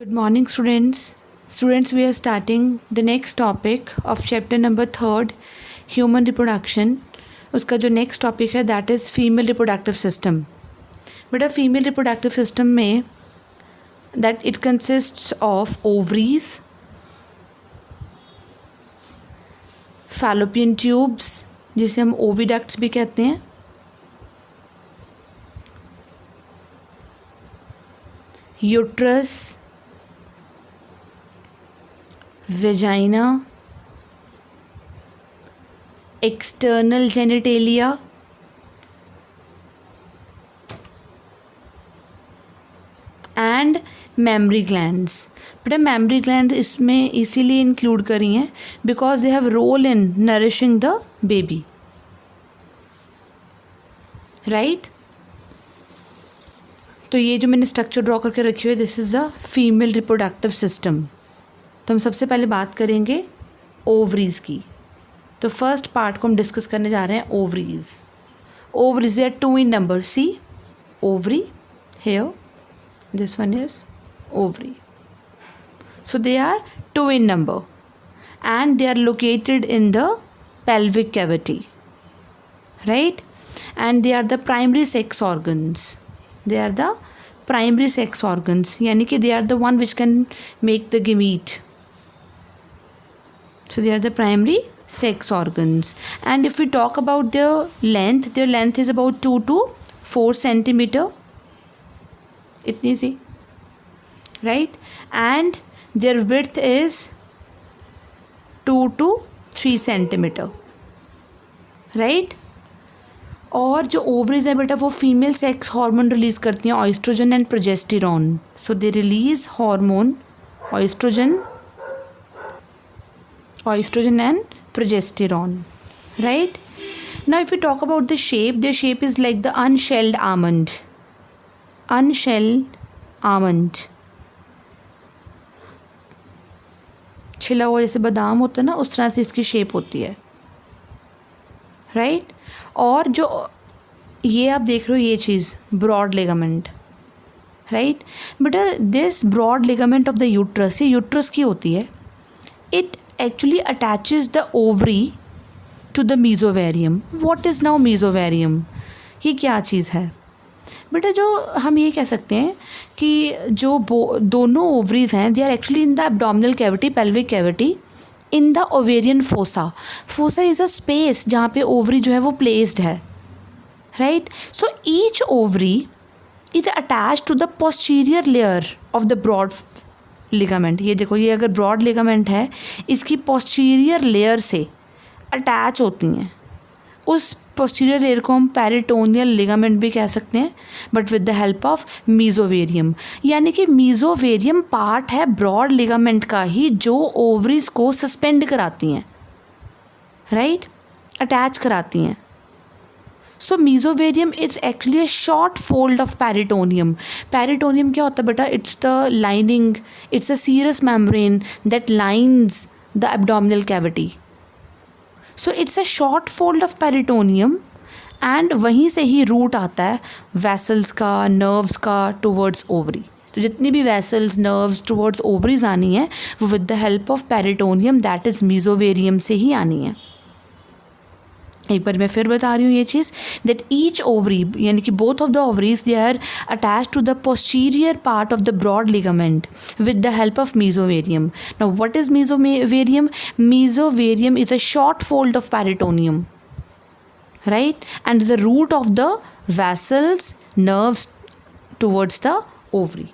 Good morning, students. Students, we are starting the next topic of chapter number 3, human reproduction. उसका जो next topic है that is female reproductive system. बेटा female reproductive system में that it consists of ovaries, fallopian tubes जिसे हम oviducts भी कहते हैं, uterus, vagina, external genitalia, and mammary glands. बेटा mammary glands इसमें इसीलिए इंक्लूड करी हैं because they have role in nourishing the baby, right. तो ये जो मैंने स्ट्रक्चर ड्रॉ करके रखी हुई है this is the female reproductive system. तो हम सबसे पहले बात करेंगे ओवरीज़ की. तो फर्स्ट पार्ट को हम डिस्कस करने जा रहे हैं ovaries. Ovaries are 2 in number. See ovary here, this one is ovary. So they are 2 in number and they are located in the pelvic cavity, right? And they are the primary sex organs. They are the primary sex organs, यानी कि they are the one which can make the gamete. So they are the primary sex organs. And if we talk about their length is about 2 to 4 centimeter. इतनी सी, right? And their width is 2 to 3 centimeter, right? और जो ovaries है बेटा वो female sex hormone release करती हैं, oestrogen and progesterone. So they release hormone oestrogen and progesterone, right. Now if you talk about the shape, their shape is like the unshelled almond. छिला हुआ जैसे बादाम होता है ना, उस तरह से इसकी शेप होती है, राइट. और जो ये आप देख रहे हो ये चीज़ ब्रॉड लिगामेंट, राइट. बेटा this broad ligament of the uterus, ये यूट्रस की होती है. It actually attaches the ovary to the mesovarium. What is now mesovarium? ये क्या चीज़ है बेटा? जो हम ये कह सकते हैं कि जो दोनों ओवरीज हैं they are actually in the abdominal cavity, pelvic cavity, in the ovarian fossa. Fossa is a space जहाँ पे ओवरी जो है वो प्लेस्ड है, right. So each ovary is attach to the posterior layer of the broad ligament. ये देखो, ये अगर ब्रॉड लिगामेंट है इसकी पोस्टीरियर लेयर से अटैच होती हैं. उस पोस्टीरियर लेयर को हम पेरिटोनियल लिगामेंट भी कह सकते हैं, but with the help of मीजोवेरियम. यानी कि मीजोवेरियम पार्ट है ब्रॉड लिगामेंट का ही जो ओवरीज को सस्पेंड कराती हैं, राइट, अटैच कराती हैं. So mesovarium is actually a short fold of peritoneum. Peritoneum क्या होता है बेटा? It's the lining, it's a serous membrane that lines the abdominal cavity. So it's a short fold of peritoneum and वहीं से ही root आता है vessels का, nerves का टुवर्ड्स ओवरी. तो जितनी भी वेसल्स, नर्व्स टुवर्ड्स ओवरीज आनी है वो with the help of peritoneum that is मीजोवेरियम से ही आनी है. एक बार मैं फिर बता रही हूँ ये चीज़ दैट ईच ओवरी यानी कि both of the ovaries they are attach to the posterior part of the broad ligament with the help of mesovarium. Now what is mesovarium? Mesovarium is a short fold of peritoneum, right, and the route of the vessels, nerves towards the ovary,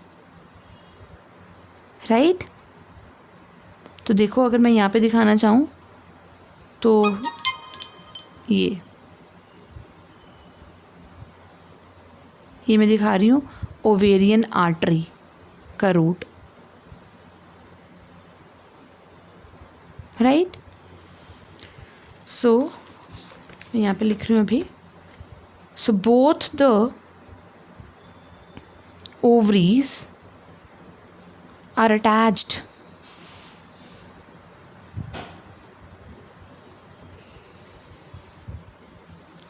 right. तो देखो, अगर मैं यहाँ पे दिखाना चाहूँ तो ये मैं दिखा रही हूँ ओवेरियन आर्टरी का रूट, राइट. सो मैं यहाँ पे लिख रही हूँ अभी. So both the ovaries are attached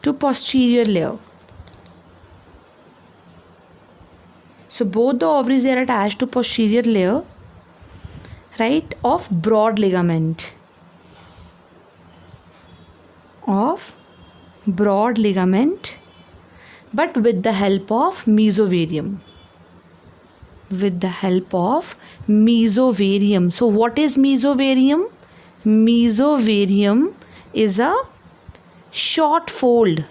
to posterior layer. So both the ovaries are attached to posterior layer right, of broad ligament, but with the help of mesovarium. So what is mesovarium? Mesovarium is a short fold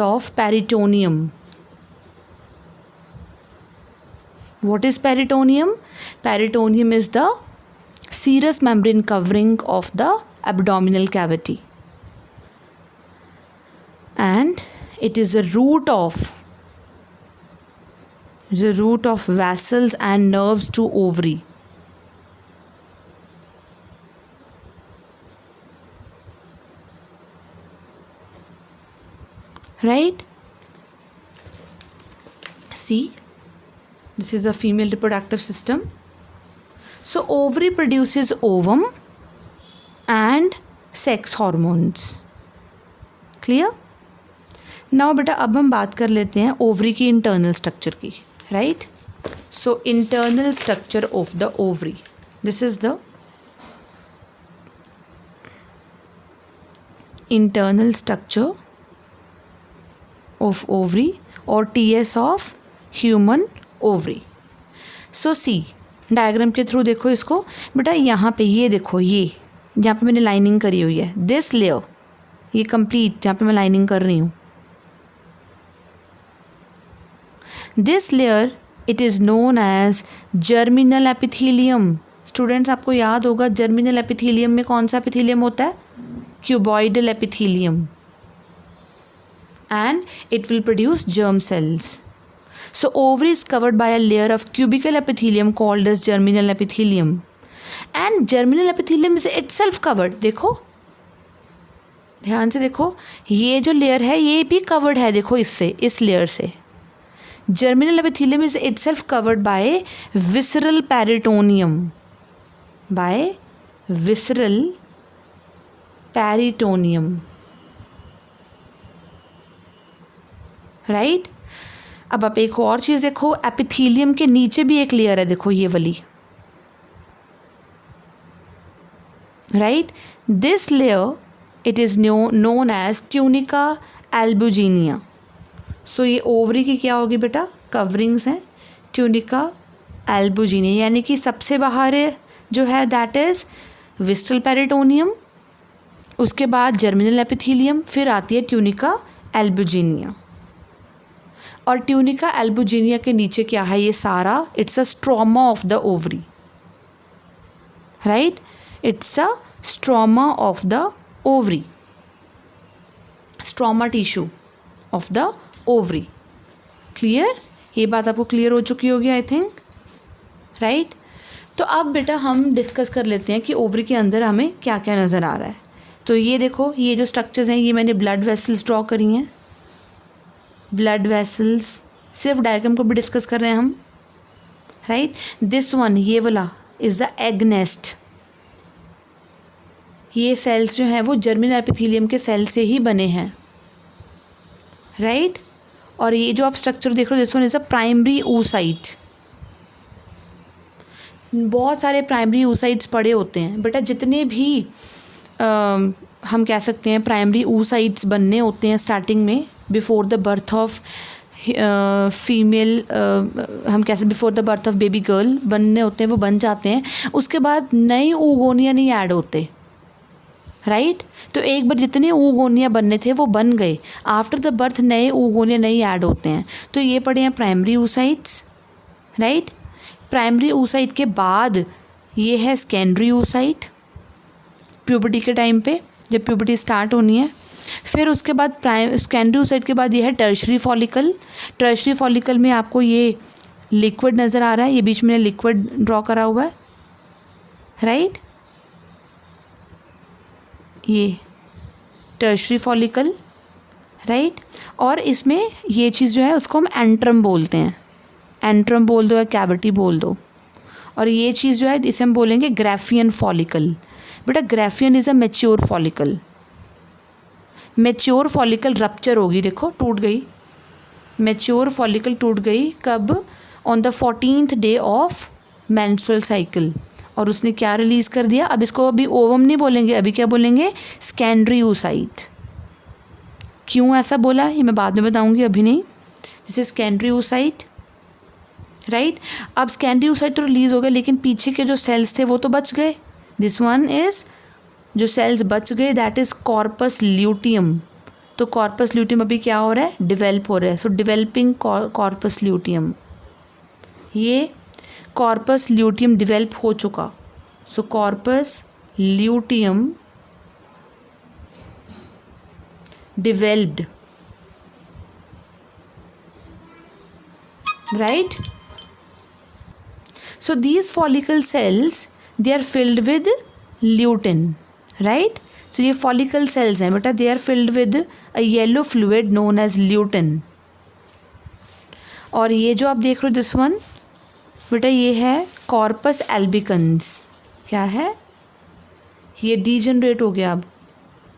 of peritoneum. What is peritoneum? Peritoneum is the serous membrane covering of the abdominal cavity, and it is the root of vessels and nerves to ovary. Right? See, this is the female reproductive system. So ovary produces ovum and sex hormones. Clear? Now बेटा अब हम बात कर लेते हैं ovary की internal structure की. Right? So internal structure of the ovary. This is the internal structure of ovary और TS of human ovary. So see diagram के थ्रू देखो इसको बेटा. यहाँ पे ये देखो, ये जहाँ पे मैंने लाइनिंग करी हुई है, दिस लेयर, ये कंप्लीट जहाँ पे मैं लाइनिंग कर रही हूँ, this layer it is known as germinal epithelium. Students आपको याद होगा जर्मिनल एपिथेलियम में कौन सा एपिथेलियम होता है? Cuboidal epithelium. And it will produce germ cells. So ovary is covered by a layer of cubical epithelium called as germinal epithelium, and germinal epithelium is itself covered. देखो ध्यान से देखो, ये जो लेयर है ये भी कवर्ड है. देखो इससे, इस लेयर से. germinal epithelium is itself covered by visceral peritoneum. Right? अब आप एक और चीज़ देखो, एपिथेलियम के नीचे भी एक लेयर है. देखो ये वाली. Right? This layer it is known as tunica albuginea. So ये ओवरी की क्या होगी बेटा? कवरिंग्स हैं. ट्यूनिका एल्बुजिनिया यानी कि सबसे बाहर जो है दैट इज़ विस्ट्रल पेरिटोनियम, उसके बाद जर्मिनल एपिथेलियम, फिर आती है ट्यूनिका एल्बुजिनिया. और ट्यूनिका एल्बुजिनिया के नीचे क्या है? ये सारा it's a stroma of the ovary. Right? It's a stroma of the ovary, stroma tissue of the ovary. Clear? ये बात आपको क्लियर हो चुकी होगी आई थिंक. राइट? तो अब बेटा हम डिस्कस कर लेते हैं कि ओवरी के अंदर हमें क्या क्या नज़र आ रहा है. तो ये देखो, ये जो स्ट्रक्चर्स हैं ये मैंने ब्लड वेसल्स ड्रॉ करी हैं. ब्लड वेसल्स, सिर्फ डायग्राम को भी डिस्कस कर रहे हैं हम. राइट? दिस वन, ये वाला इज़ द एग नेस्ट. ये सेल्स जो हैं वो जर्मिनल एपिथेलियम के सेल से ही बने हैं. राइट? और ये जो आप स्ट्रक्चर देख रहे हो, this one is a primary oocyte. बहुत सारे प्राइमरी oocytes पड़े होते हैं बेटा. जितने भी हम कह सकते हैं प्राइमरी oocytes बनने होते हैं स्टार्टिंग में, before the birth of female, हम कैसे before the birth of baby girl बनने होते हैं, वो बन जाते हैं. उसके बाद नए oogonia नहीं ऐड होते. राइट? तो एक बार जितने oogonia बनने थे वो बन गए. आफ्टर द बर्थ नए oogonia नहीं ऐड होते हैं. तो ये पड़े हैं primary oocytes. Right? Primary oocyte के बाद ये है सेकेंडरी oocyte, प्यूबर्टी के टाइम पे जब प्यूबर्टी स्टार्ट होनी है. फिर उसके बाद सेकेंडरी oocyte के बाद ये है टर्शरी फॉलिकल. टर्शरी फॉलिकल में आपको ये लिक्विड नज़र आ रहा है, ये बीच में लिक्विड ड्रॉ करा हुआ है. राइट? ये टर्शरी फॉलिकल. राइट? और इसमें ये चीज़ जो है उसको हम एंट्रम बोलते हैं. एंट्रम बोल दो या कैविटी बोल दो. और ये चीज़ जो है इसे हम बोलेंगे ग्राफियन फॉलिकल. बेटा Graafian is a mature follicle. Mature follicle rupture होगी, देखो टूट गई. मैच्योर फॉलिकल टूट गई कब? On the 14th day of menstrual cycle, और उसने क्या रिलीज़ कर दिया। अब इसको अभी ओवम नहीं बोलेंगे, अभी क्या बोलेंगे, सेकेंडरी oocyte। क्यों ऐसा बोला ये मैं बाद में बताऊंगी, अभी नहीं। This is secondary oocyte, right. अब सेकेंडरी oocyte तो रिलीज़ हो गया, लेकिन पीछे के जो सेल्स थे वो तो बच गए। दिस वन इज़, जो सेल्स बच गए, दैट इज़ कॉर्पस ल्यूटियम। तो कॉर्पस ल्यूटियम अभी क्या हो रहा है, डिवेल्प हो रहा है। सो डिवेल्पिंग कॉर्पस ल्यूटियम, ये कॉर्पस ल्यूटियम डिवेल्प हो चुका। So corpus luteum developed, right? So these follicle cells, they are filled with lutein, right? So ये follicle cells हैं बेटा, they are filled with a yellow fluid known as lutein। और ये जो आप देख रहे हो दिस वन बेटा, ये है कॉर्पस एल्बिकन्स। क्या है, ये डीजनरेट हो गया। अब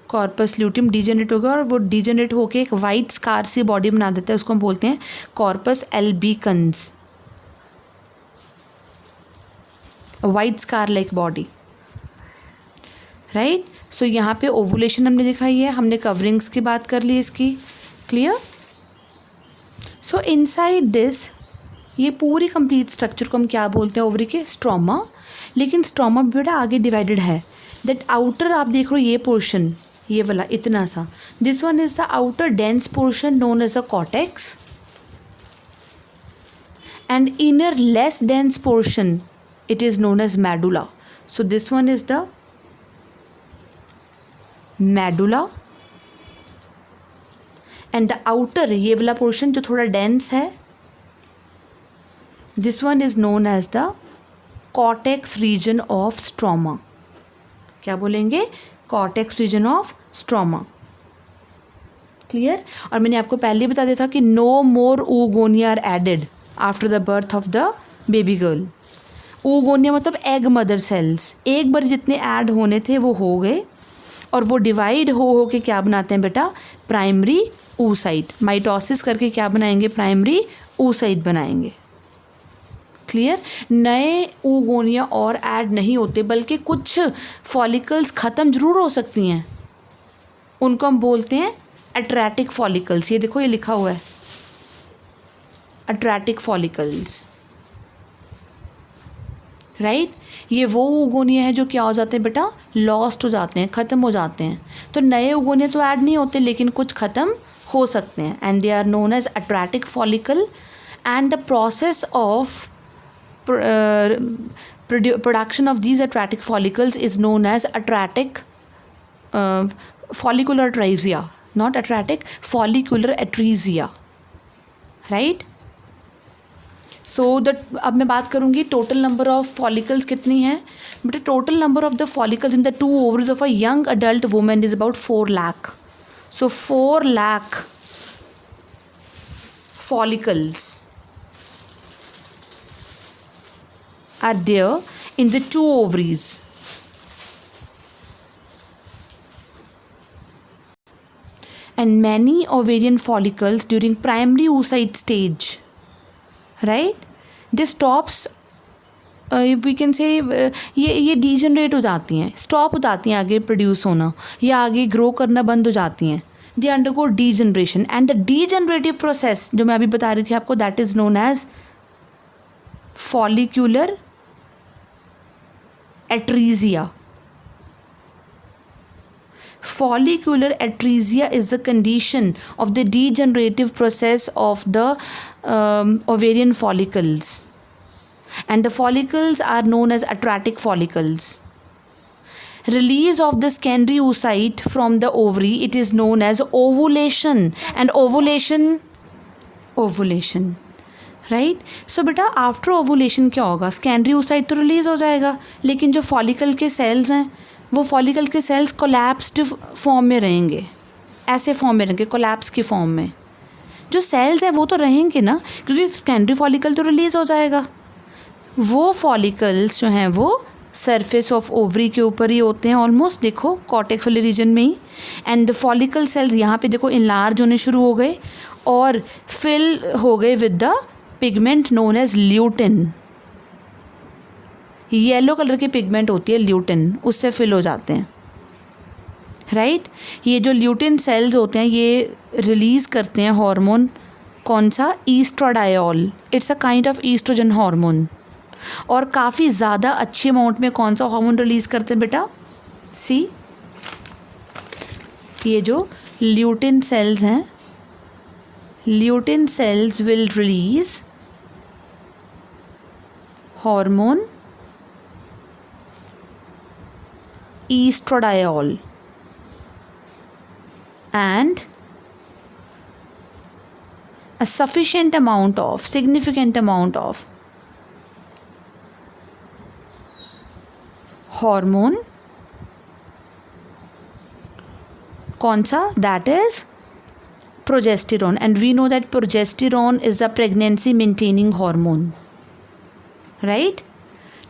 कॉर्पस ल्यूटियम डीजनरेट हो गया, और वो डीजनरेट होके एक वाइट स्कार सी बॉडी बना देता है, उसको हम बोलते हैं corpus albicans, white scar like body, right. So यहाँ पे ओवुलेशन हमने दिखाई है, हमने कवरिंग्स की बात कर ली इसकी, क्लियर। सो इनसाइड दिस, ये पूरी कंप्लीट स्ट्रक्चर को हम क्या बोलते हैं, ओवरी के स्ट्रोमा। लेकिन स्ट्रोमा भी बेटा आगे डिवाइडेड है। दैट आउटर आप देख रहे हो, ये पोर्शन, ये वाला इतना सा, this one is the outer dense portion known as a cortex, and inner less dense portion it is known as medulla. So this one is the medulla, and the outer, ये वाला portion जो थोड़ा dense है, this one is known as the cortex region of stroma। क्या बोलेंगे, cortex region of stroma, clear. और मैंने आपको पहले बता दिया था कि no more oogonia are added after the birth of the baby girl। oogonia मतलब एग मदर सेल्स, एक बार जितने ऐड होने थे वो हो गए, और वो डिवाइड हो के क्या बनाते हैं बेटा, प्राइमरी oocyte। माइटोसिस करके क्या बनाएंगे, प्राइमरी oocyte बनाएंगे, क्लियर। नए oogonia और ऐड नहीं होते, बल्कि कुछ फॉलिकल्स ख़त्म जरूर हो सकती हैं, उनको हम बोलते हैं अट्रैटिक फॉलिकल्स। ये देखो, ये लिखा हुआ है अट्रैटिक फॉलिकल्स, राइट। ये वो oogonia है जो क्या हो जाते हैं बेटा, लॉस्ट हो जाते हैं, ख़त्म हो जाते हैं। तो नए oogonia तो ऐड नहीं होते, लेकिन कुछ ख़त्म हो सकते हैं, and they are known as atretic follicle. And the process of production of these atratic follicles is known as atratic follicular atresia, not atratic, follicular atresia, right? सो अब मैं बात करूँगी टोटल नंबर ऑफ फॉलिकल्स कितनी हैं बेटा। Total number of the follicles in the 2 ovaries of a young adult women is about 4 lakh। So 4 lakh follicles are there in the 2 ovaries। And many ovarian follicles during primary oocyte stage, right, they stops, if we can say, ये degenerate हो जाती हैं, stop हो जाती हैं आगे produce होना, या आगे ग्रो करना बंद हो जाती हैं। They undergo degeneration, and the degenerative process जो मैं अभी बता रही थी आपको, that is known as follicular atresia. Follicular atresia is the condition of the degenerative process of the ovarian follicles, and the follicles are known as atratic follicles. Release of the secondary oocyte from the ovary, it is known as ovulation, and ovulation, right? So बेटा after ovulation क्या होगा, secondary oocyte तो release हो जाएगा, लेकिन जो follicle के sales हैं वो फॉलिकल के सेल्स कोलैप्स्ड फॉर्म में रहेंगे, ऐसे फॉर्म में रहेंगे, कोलैप्स की फॉर्म में। जो सेल्स हैं वो तो रहेंगे ना, क्योंकि सेकेंडरी फॉलिकल तो रिलीज़ हो जाएगा। वो फॉलिकल्स जो हैं वो सरफेस ऑफ ओवरी के ऊपर ही होते हैं ऑलमोस्ट, देखो कॉर्टेक्स वाले रीजन में ही। एंड द फॉलिकल सेल्स यहाँ पे देखो इनलार्ज होने शुरू हो गए और फिल हो गए with the pigment known as lutein. Yellow colour की पिगमेंट होती है ल्यूटिन, उससे फिल हो जाते हैं, राइट। ये जो ल्यूटिन सेल्स होते हैं ये रिलीज़ करते हैं हार्मोन, कौन सा, oestradiol. It's a kind of oestrogen hormone. और काफ़ी ज़्यादा अच्छी अमाउंट में कौन सा हार्मोन रिलीज़ करते हैं बेटा, सी, ये जो ल्यूटिन सेल्स हैं, lutein cells will release hormone estradiol and a significant amount of hormone, कौन सा, that is progesterone, and we know that progesterone is a pregnancy maintaining hormone, right।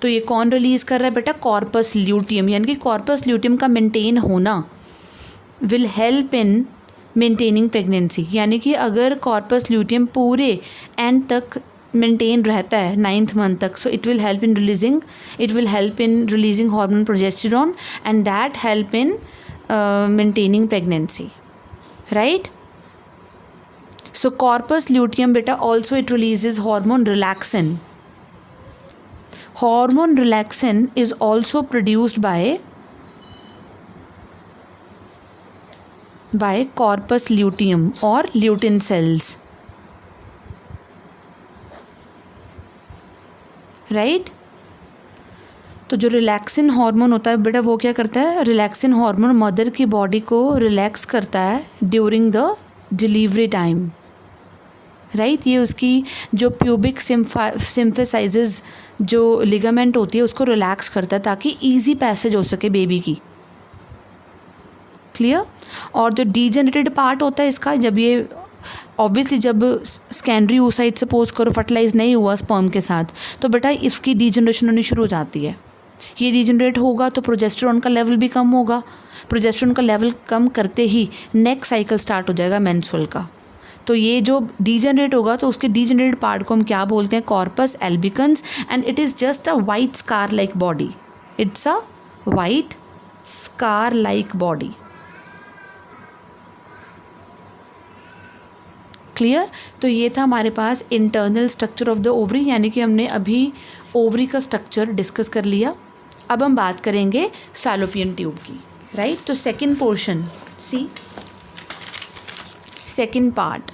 तो ये कौन रिलीज़ कर रहा है बेटा, कॉर्पस ल्यूटियम, यानी कि कॉर्पस ल्यूटियम का मेंटेन होना will help in maintaining pregnancy. यानी कि अगर कॉर्पस ल्यूटियम पूरे एंड तक मेंटेन रहता है 9th मंथ तक, so it will help in releasing hormone progesterone and that help in maintaining pregnancy, right. So corpus luteum बेटा also it releases hormone relaxin. Hormone relaxin is also produced by corpus luteum or lutein cells, right? तो जो relaxin hormone होता है बेटा वो क्या करता है, रिलैक्सिन हार्मोन मदर की बॉडी को रिलैक्स करता है during the delivery time, right. ये उसकी जो प्यूबिक सिम्फेसाइजेज जो लिगामेंट होती है उसको रिलैक्स करता है ताकि इजी पैसेज हो सके बेबी की, क्लियर। और जो डीजेनरेटेड पार्ट होता है इसका, जब ये ऑब्वियसली जब सेकेंडरी oocyte सपोज करो फर्टिलाइज नहीं हुआ स्पर्म के साथ, तो बेटा इसकी डीजनरेशन होनी शुरू हो जाती है। ये डीजनरेट होगा तो प्रोजेस्टेरॉन का लेवल भी कम होगा, प्रोजेस्टेरॉन का लेवल कम करते ही नेक्स्ट साइकिल स्टार्ट हो जाएगा मेंस्ट्रुअल का। तो ये जो डीजनरेट होगा तो उसके डीजनरेटेड पार्ट को हम क्या बोलते हैं, corpus albicans, and it is just a white scar like body, it's a white scar like body, clear. तो ये था हमारे पास internal structure of the ovary, यानी कि हमने अभी ओवरी का स्ट्रक्चर डिस्कस कर लिया। अब हम बात करेंगे फैलोपियन ट्यूब की, राइट। तो second portion, see second part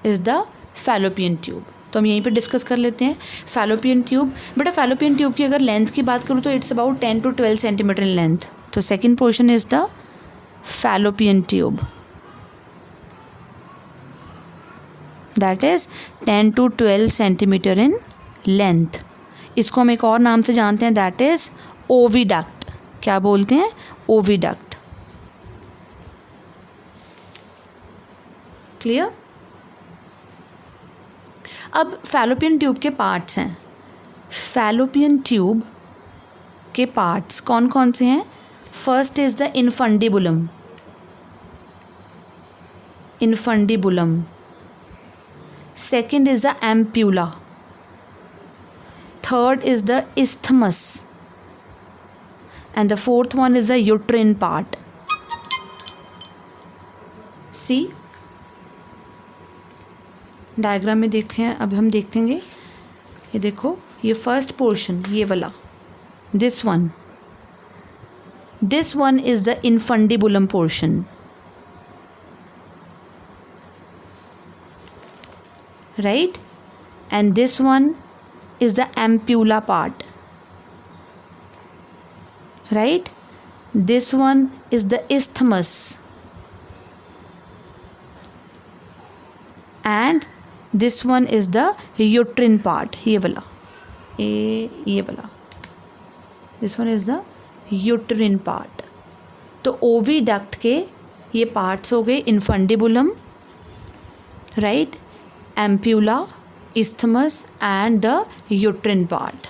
is the fallopian tube. तो हम यहीं पे डिस्कस कर लेते हैं फैलोपियन ट्यूब। बेटा फैलोपियन ट्यूब की अगर लेंथ की बात करूँ तो it's about 10 to 12 centimetre in length. तो second portion is the fallopian tube, that is 10 to 12 centimetre in length. इसको हम एक और नाम से जानते हैं, दैट इज़ ओविडक्ट। क्या बोलते हैं, ओविडक्ट, क्लियर। अब फैलोपियन ट्यूब के पार्ट्स हैं। फैलोपियन ट्यूब के पार्ट्स कौन कौन से हैं, first is the infundibulum, infundibulum, second is the ampulla, third is the isthmus, and the fourth one is the uterine part. See, diagram में देखें, अब हम देखेंगे, ये देखो, ये फर्स्ट पोर्शन, ये वाला, this one is the infundibulum portion, right, and this one is the ampulla part, right. This one is the isthmus and this one is the uterine part, ये वाला, ये वाला, this one is the uterine part. तो oviduct के ये parts हो गए, infundibulum, right, ampulla, isthmus and the uterine part,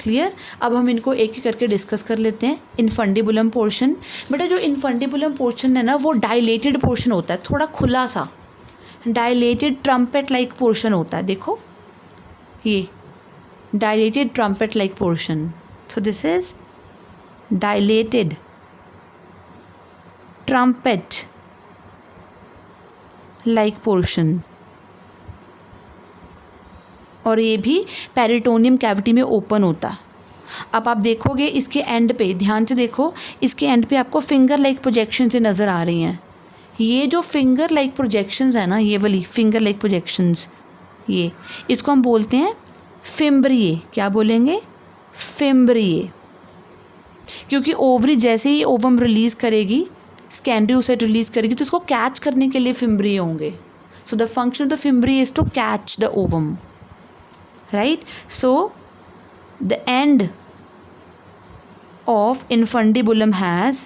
clear. अब हम इनको एक एक करके डिस्कस कर लेते हैं। इनफंडिबुलम पोर्शन, बेटा जो इनफंडिबुलम पोर्शन है ना वो डायलेटेड पोर्शन होता है, थोड़ा खुला सा डायलेटेड ट्रम्पेट लाइक पोर्शन होता है। देखो ये dilated trumpet like portion. So this is dilated trumpet like portion. और ये भी पेरिटोनियम कैविटी में ओपन होता है. अब आप देखोगे इसके एंड पे, ध्यान से देखो, इसके एंड पे आपको फिंगर लाइक प्रोजेक्शन से नज़र आ रही हैं. ये जो फिंगर लाइक प्रोजेक्शंस है ना, ये वाली फिंगर लाइक प्रोजेक्शंस, ये इसको हम बोलते हैं फिम्ब्रिए. क्या बोलेंगे? फिम्ब्रिए. क्योंकि ओवरी जैसे ही ओवम रिलीज़ करेगी, सेकेंडरी oocyte रिलीज़ करेगी, तो इसको कैच करने के लिए फिम्ब्रिए होंगे. So the function of the fimbriae is to catch the ovum, right. So the end of infundibulum has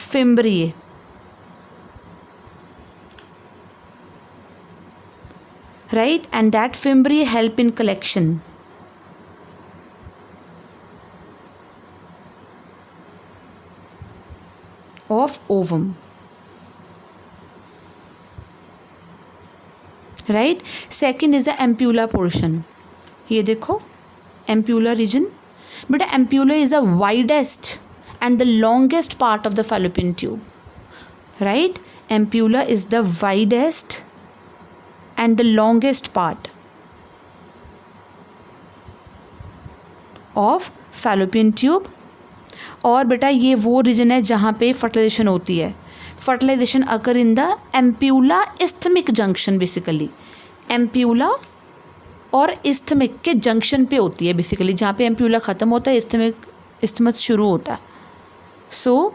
fimbriae, right, and that fimbriae help in collection of ovum, right. Second is the ampulla portion. ये देखो ampulla reason. बेटा ampulla is the widest and the longest part of the fallopian tube, right. Ampulla is the widest and the longest part of fallopian tube. और बेटा ये वो reason है जहाँ पे फर्टिलाइजेशन होती है. Fertilisation occur in the ampulla isthmic junction. Basically ampulla और इस्थमिक के जंक्शन पे होती है. बेसिकली जहाँ पे एम्प्यूला ख़त्म होता है, इस्थमस शुरू होता है. So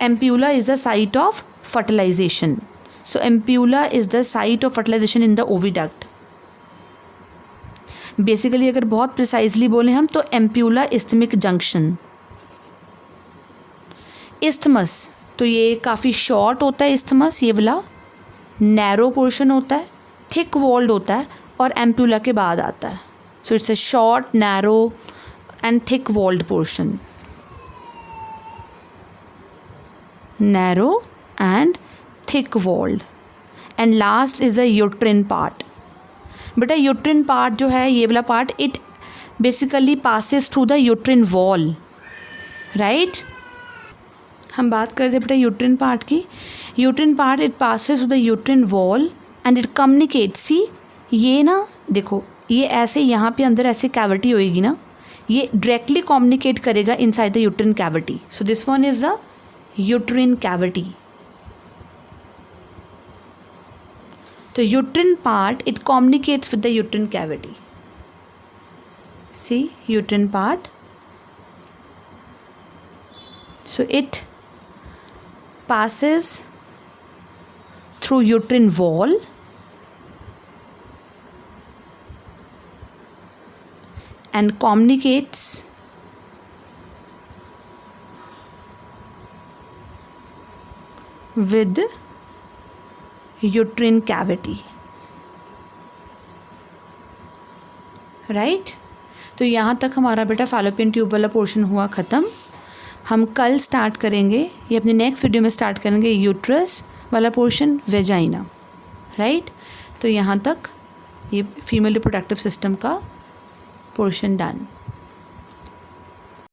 ampulla is the site of fertilisation. So ampulla is the site of fertilisation in the oviduct. Basically अगर बहुत प्रिसाइजली बोलें हम, तो एम्प्यूला इस्थमिक जंक्शन. इस्थमस तो ये काफ़ी शॉर्ट होता है. इस्थमस ये वाला नैरो पोर्शन होता है, थिक वॉल्ड होता है, और एम्प्यूला के बाद आता है. So it's a short, narrow and thick walled portion. Narrow and thick walled. And last is a uterine part. बेटा यूट्रिन पार्ट जो है, ये वाला part, it basically passes through the uterine wall, right. हम बात करते हैं बेटा यूट्रिन पार्ट की. Uterine part it passes through the uterine wall and it communicates. See ये ना देखो, ये ऐसे यहाँ पे अंदर ऐसे कैविटी होएगी ना, ये डायरेक्टली कम्युनिकेट करेगा inside the uterine cavity. So this one is the uterine cavity. तो uterine part it communicates with the uterine cavity. See uterine part, so it passes through uterine wall and communicates with uterine cavity, right. तो यहाँ तक हमारा बेटा fallopian tube वाला portion हुआ ख़त्म. हम कल स्टार्ट करेंगे, ये अपने नेक्स्ट वीडियो में स्टार्ट करेंगे, यूट्रस वाला पोर्शन, वेजाइना, राइट. तो यहाँ तक ये फीमेल रिप्रोडक्टिव सिस्टम का पोर्शन डन.